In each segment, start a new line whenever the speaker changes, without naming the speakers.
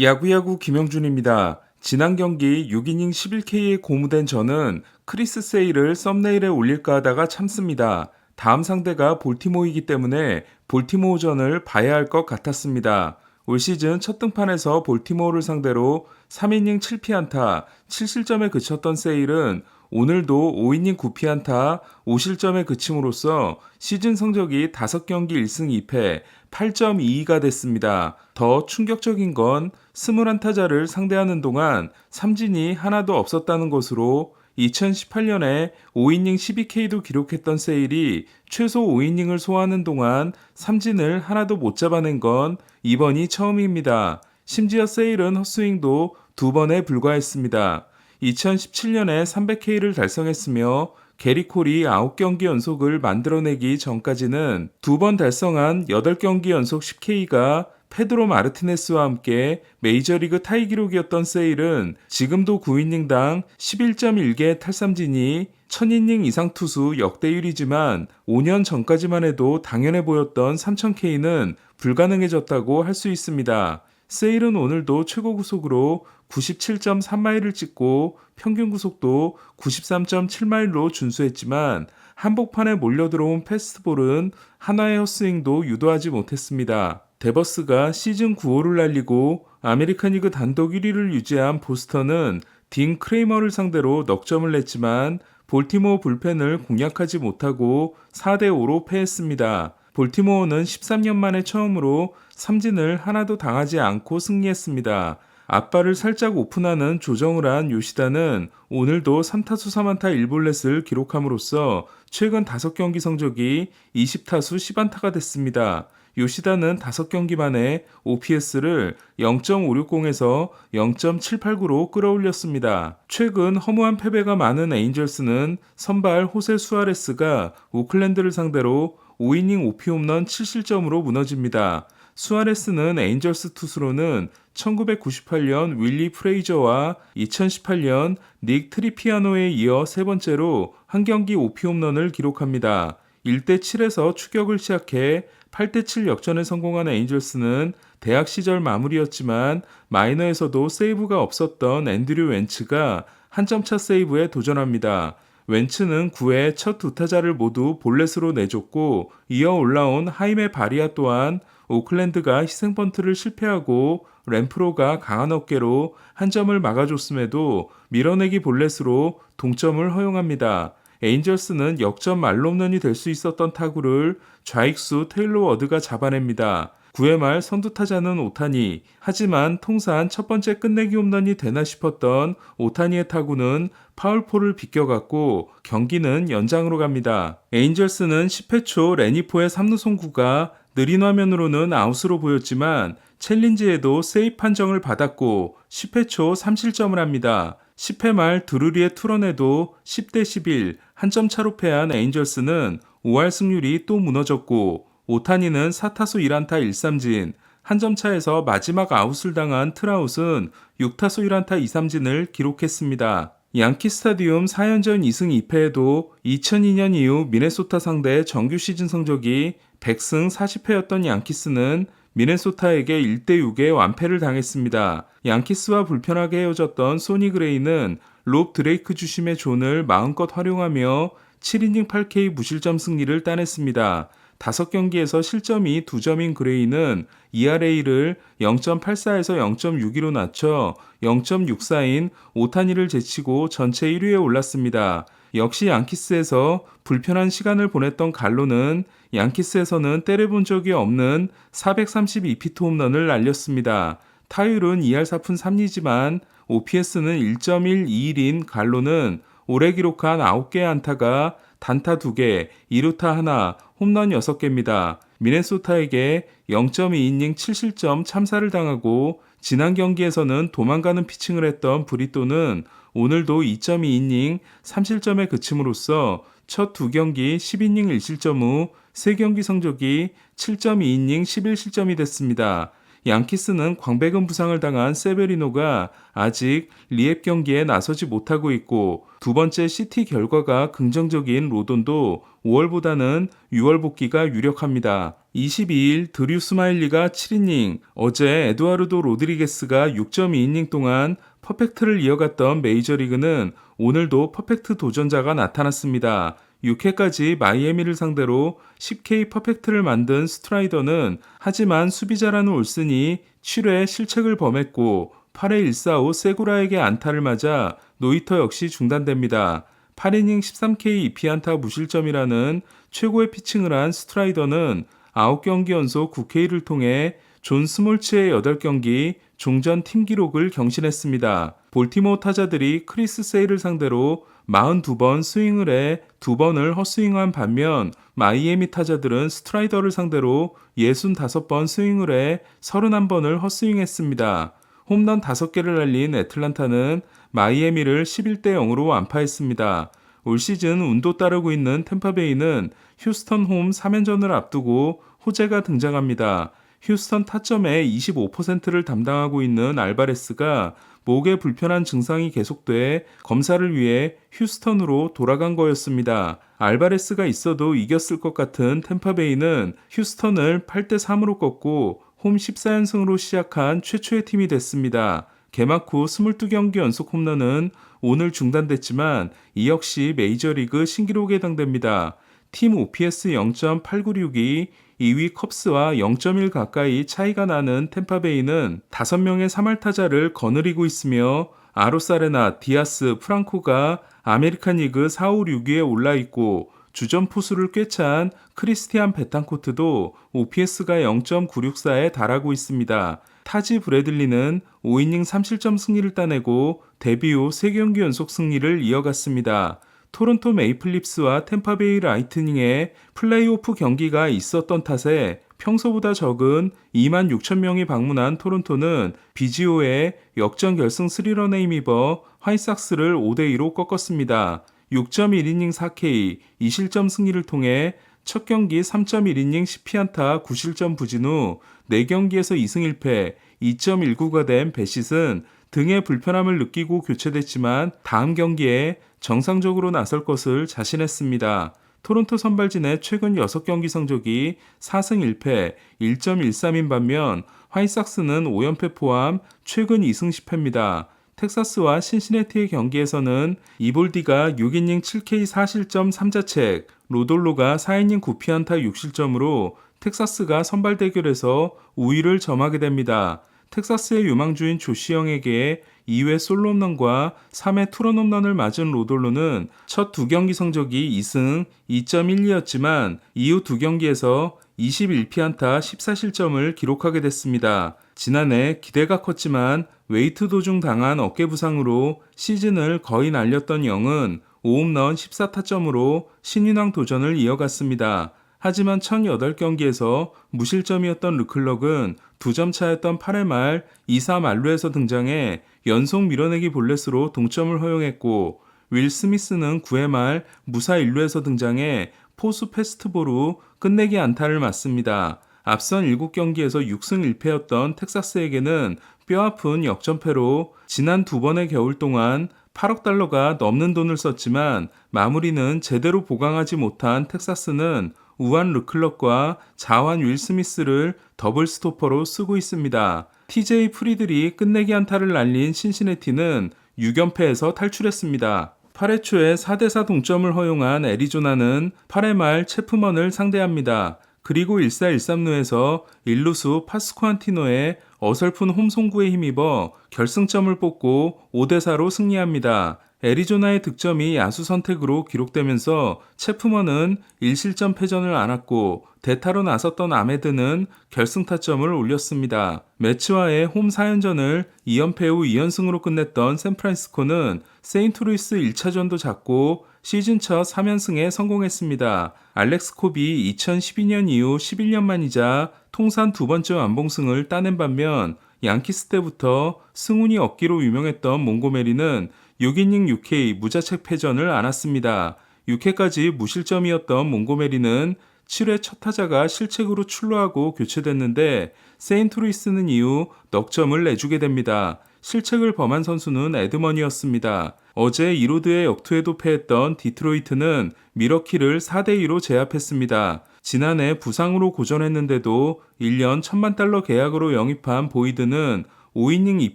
야구야구 김영준입니다. 지난 경기 6이닝 11K에 고무된 저는 크리스 세일을 썸네일에 올릴까 하다가 참습니다. 다음 상대가 볼티모어이기 때문에 볼티모어전을 봐야 할 것 같았습니다. 올 시즌 첫 등판에서 볼티모어를 상대로 3이닝 7피안타, 7실점에 그쳤던 세일은 오늘도 5이닝 9피안타, 5실점에 그침으로써 시즌 성적이 5경기 1승 2패, 8.22가 됐습니다. 더 충격적인 건 21타자를 상대하는 동안 삼진이 하나도 없었다는 것으로 2018년에 5이닝 12K도 기록했던 세일이 최소 5이닝을 소화하는 동안 삼진을 하나도 못 잡아낸 건 이번이 처음입니다. 심지어 세일은 헛스윙도 2번에 불과했습니다. 2017년에 300K를 달성했으며 게리 콜이 9경기 연속을 만들어내기 전까지는 2번 달성한 8경기 연속 10K가 페드로 마르티네스와 함께 메이저리그 타이 기록이었던 세일은 지금도 9이닝당 11.1개 탈삼진이 1000이닝 이상 투수 역대율이지만 5년 전까지만 해도 당연해 보였던 3000K는 불가능해졌다고 할 수 있습니다. 세일은 오늘도 최고 구속으로 97.3마일을 찍고 평균 구속도 93.7마일로 준수했지만 한복판에 몰려들어온 패스트볼은 하나의 헛스윙도 유도하지 못했습니다. 데버스가 시즌 9호를 날리고 아메리칸 리그 단독 1위를 유지한 보스턴은 딘 크레이머를 상대로 넉점을 냈지만 볼티모어 불펜을 공략하지 못하고 4대5로 패했습니다. 볼티모어는 13년 만에 처음으로 삼진을 하나도 당하지 않고 승리했습니다. 앞발을 살짝 오픈하는 조정을 한 요시다는 오늘도 3타수 3안타 1볼넷을 기록함으로써 최근 5경기 성적이 20타수 10안타가 됐습니다. 요시다는 5경기 만에 OPS를 0.560에서 0.789로 끌어올렸습니다. 최근 허무한 패배가 많은 에인절스는 선발 호세 수아레스가 오클랜드를 상대로 5이닝 5피 홈런 7실점으로 무너집니다. 수아레스는 에인절스 투수로는 1998년 윌리 프레이저와 2018년 닉 트리피아노에 이어 세 번째로 한 경기 5피 홈런을 기록합니다. 1대7에서 추격을 시작해 8대7 역전에 성공한 에인절스는 대학 시절 마무리였지만 마이너에서도 세이브가 없었던 앤드류 웬츠가 한 점차 세이브에 도전합니다. 웬츠는 9회 첫 두 타자를 모두 볼넷으로 내줬고 이어 올라온 하임의 바리아 또한 오클랜드가 희생번트를 실패하고 램프로가 강한 어깨로 한 점을 막아줬음에도 밀어내기 볼넷으로 동점을 허용합니다. 에인절스는 역전 말홈런이 될 수 있었던 타구를 좌익수 테일러 워드가 잡아냅니다. 9회 말 선두타자는 오타니, 하지만 통산 첫 번째 끝내기 홈런이 되나 싶었던 오타니의 타구는 파울폴을 비껴갔고 경기는 연장으로 갑니다. 에인절스는 10회 초 레니포의 3루 송구가 느린 화면으로는 아웃으로 보였지만 챌린지에도 세이프 판정을 받았고 10회 초 3실점을 합니다. 10회 말 드루리의 투런에도 10대 11 한 점 차로 패한 에인절스는 5할 승률이 또 무너졌고 오타니는 4타수 1안타 1삼진, 한 점 차에서 마지막 아웃을 당한 트라웃은 6타수 1안타 2삼진을 기록했습니다. 양키 스타디움 4연전 2승 2패에도 2002년 이후 미네소타 상대 정규 시즌 성적이 100승 40패였던 양키스는 미네소타에게 1대6의 완패를 당했습니다. 양키스와 불편하게 헤어졌던 소니 그레이는 롭 드레이크 주심의 존을 마음껏 활용하며 7이닝 8K 무실점 승리를 따냈습니다. 5경기에서 실점이 2점인 그레이는 ERA를 0.84에서 0.62로 낮춰 0.64인 오타니를 제치고 전체 1위에 올랐습니다. 역시 양키스에서 불편한 시간을 보냈던 갈로는 양키스에서는 때려본 적이 없는 432피트 홈런을 날렸습니다. 타율은 2할 4푼 3리지만 OPS는 1.121인 갈로는 올해 기록한 9개의 안타가 단타 2개, 2루타 1, 홈런 6개입니다. 미네소타에게 0.2이닝 7실점 참사를 당하고 지난 경기에서는 도망가는 피칭을 했던 브리또는 오늘도 2.2이닝 3실점에 그침으로써 첫 2경기 10이닝 1실점 후 3경기 성적이 7.2이닝 11실점이 됐습니다. 양키스는 광배근 부상을 당한 세베리노가 아직 리앱 경기에 나서지 못하고 있고 두 번째 CT 결과가 긍정적인 로돈도 5월보다는 6월 복귀가 유력합니다. 22일 드류 스마일리가 7이닝, 어제 에두아르도 로드리게스가 6.2이닝 동안 퍼펙트를 이어갔던 메이저리그는 오늘도 퍼펙트 도전자가 나타났습니다. 6회까지 마이애미를 상대로 10K 퍼펙트를 만든 스트라이더는 하지만 수비자라는 올슨이 7회 실책을 범했고 8회 1사후 세구라에게 안타를 맞아 노히터 역시 중단됩니다. 8이닝 13K 2피안타 무실점이라는 최고의 피칭을 한 스트라이더는 9경기 연속 9K를 통해 존 스몰츠의 8경기 종전 팀 기록을 경신했습니다. 볼티모어 타자들이 크리스 세일을 상대로 42번 스윙을 해 2번을 헛스윙한 반면 마이애미 타자들은 스트라이더를 상대로 65번 스윙을 해 31번을 헛스윙했습니다. 홈런 5개를 날린 애틀란타는 마이애미를 11대 0으로 완파했습니다. 올 시즌 운도 따르고 있는 템파베이는 휴스턴 홈 3연전을 앞두고 호재가 등장합니다. 휴스턴 타점의 25%를 담당하고 있는 알바레스가 목에 불편한 증상이 계속돼 검사를 위해 휴스턴으로 돌아간 거였습니다. 알바레스가 있어도 이겼을 것 같은 템파베이는 휴스턴을 8대 3으로 꺾고 홈 14연승으로 시작한 최초의 팀이 됐습니다. 개막 후 22경기 연속 홈런은 오늘 중단됐지만 이 역시 메이저리그 신기록에 해당됩니다. 팀 OPS 0.896이 2위 컵스와 0.1 가까이 차이가 나는 템파베이는 5명의 3할 타자를 거느리고 있으며 아로사레나, 디아스, 프랑코가 아메리칸 리그 4, 5, 6위에 올라 있고 주전 포수를 꿰찬 크리스티안 베탄코트도 OPS가 0.964에 달하고 있습니다. 타지 브래들리는 5이닝 3실점 승리를 따내고 데뷔 후 3경기 연속 승리를 이어갔습니다. 토론토 메이플립스와 템파베이 라이트닝의 플레이오프 경기가 있었던 탓에 평소보다 적은 2만 6천 명이 방문한 토론토는 비지오의 역전 결승 3런에 힘입어 화이삭스를 5대2로 꺾었습니다. 6.1이닝 4K 2실점 승리를 통해 첫 경기 3.1이닝 10피안타 9실점 부진 후 4경기에서 2승 1패 2.19가 된 베싯은 등의 불편함을 느끼고 교체됐지만 다음 경기에 정상적으로 나설 것을 자신했습니다. 토론토 선발진의 최근 6경기 성적이 4승 1패 1.13인 반면 화이삭스는 5연패 포함 최근 2승 10패입니다. 텍사스와 신시내티의 경기에서는 이볼디가 6이닝 7K 4실점 3자책, 로돌로가 4이닝 9피안타 6실점으로 텍사스가 선발 대결에서 우위를 점하게 됩니다. 텍사스의 유망주인 조시영에게 2회 솔로 홈런과 3회 투런 홈런을 맞은 로돌로는 첫 2경기 성적이 2승 2.12였지만 이후 2경기에서 21피안타 14실점을 기록하게 됐습니다. 지난해 기대가 컸지만 웨이트 도중 당한 어깨 부상으로 시즌을 거의 날렸던 영은 5홈런 14타점으로 신인왕 도전을 이어갔습니다. 하지만 1008경기에서 무실점이었던 르클럭은 2점 차였던 8회 말 2사 만루에서 등장해 연속 밀어내기 볼넷으로 동점을 허용했고 윌 스미스는 9회 말 무사 1루에서 등장해 포수 패스트볼로 끝내기 안타를 맞습니다. 앞선 7경기에서 6승 1패였던 텍사스에게는 뼈아픈 역전패로 지난 2번의 겨울 동안 8억 달러가 넘는 돈을 썼지만 마무리는 제대로 보강하지 못한 텍사스는 우한 르클럭과 자완 윌 스미스를 더블 스토퍼로 쓰고 있습니다. TJ 프리들이 끝내기 안타를 날린 신시내티는 6연패에서 탈출했습니다. 8회 초에 4대4 동점을 허용한 애리조나는 8회 말 체프먼을 상대합니다. 그리고 1사 1삼루에서 1루수 파스쿠안티노의 어설픈 홈송구에 힘입어 결승점을 뽑고 5대4로 승리합니다. 애리조나의 득점이 야수 선택으로 기록되면서 체프먼은 1실점 패전을 안았고 대타로 나섰던 아메드는 결승 타점을 올렸습니다. 매치와의 홈 4연전을 2연패 후 2연승으로 끝냈던 샌프란시스코는 세인트루이스 1차전도 잡고 시즌 첫 3연승에 성공했습니다. 알렉스 콥이 2012년 이후 11년 만이자 통산 2번째 완봉승을 따낸 반면 양키스 때부터 승운이 없기로 유명했던 몽고메리는 6이닝 6K 무자책 패전을 안았습니다. 6회까지 무실점이었던 몽고메리는 7회 첫 타자가 실책으로 출루하고 교체됐는데 세인트루이스는 이후 넉점을 내주게 됩니다. 실책을 범한 선수는 에드먼이었습니다. 어제 이로드의 역투에도 패했던 디트로이트는 미러키를 4대2로 제압했습니다. 지난해 부상으로 고전했는데도 1년 1000만 달러 계약으로 영입한 보이드는 5이닝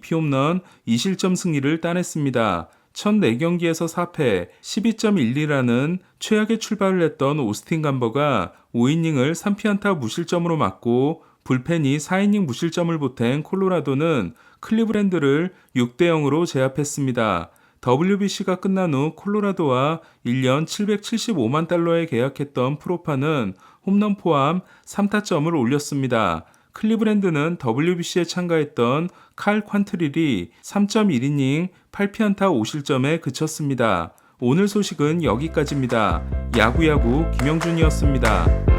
2피홈런 2실점 승리를 따냈습니다. 첫 4경기에서 4패, 12.12라는 최악의 출발을 했던 오스틴 간버가 5이닝을 3피안타 무실점으로 맞고 불펜이 4이닝 무실점을 보탠 콜로라도는 클리브랜드를 6대0으로 제압했습니다. WBC가 끝난 후 콜로라도와 1년 775만 달러에 계약했던 프로파는 홈런 포함 3타점을 올렸습니다. 클리브랜드는 WBC에 참가했던 칼 콴트릴이 3.1이닝 8피안타 5실점에 그쳤습니다. 오늘 소식은 여기까지입니다. 야구야구 김영준이었습니다.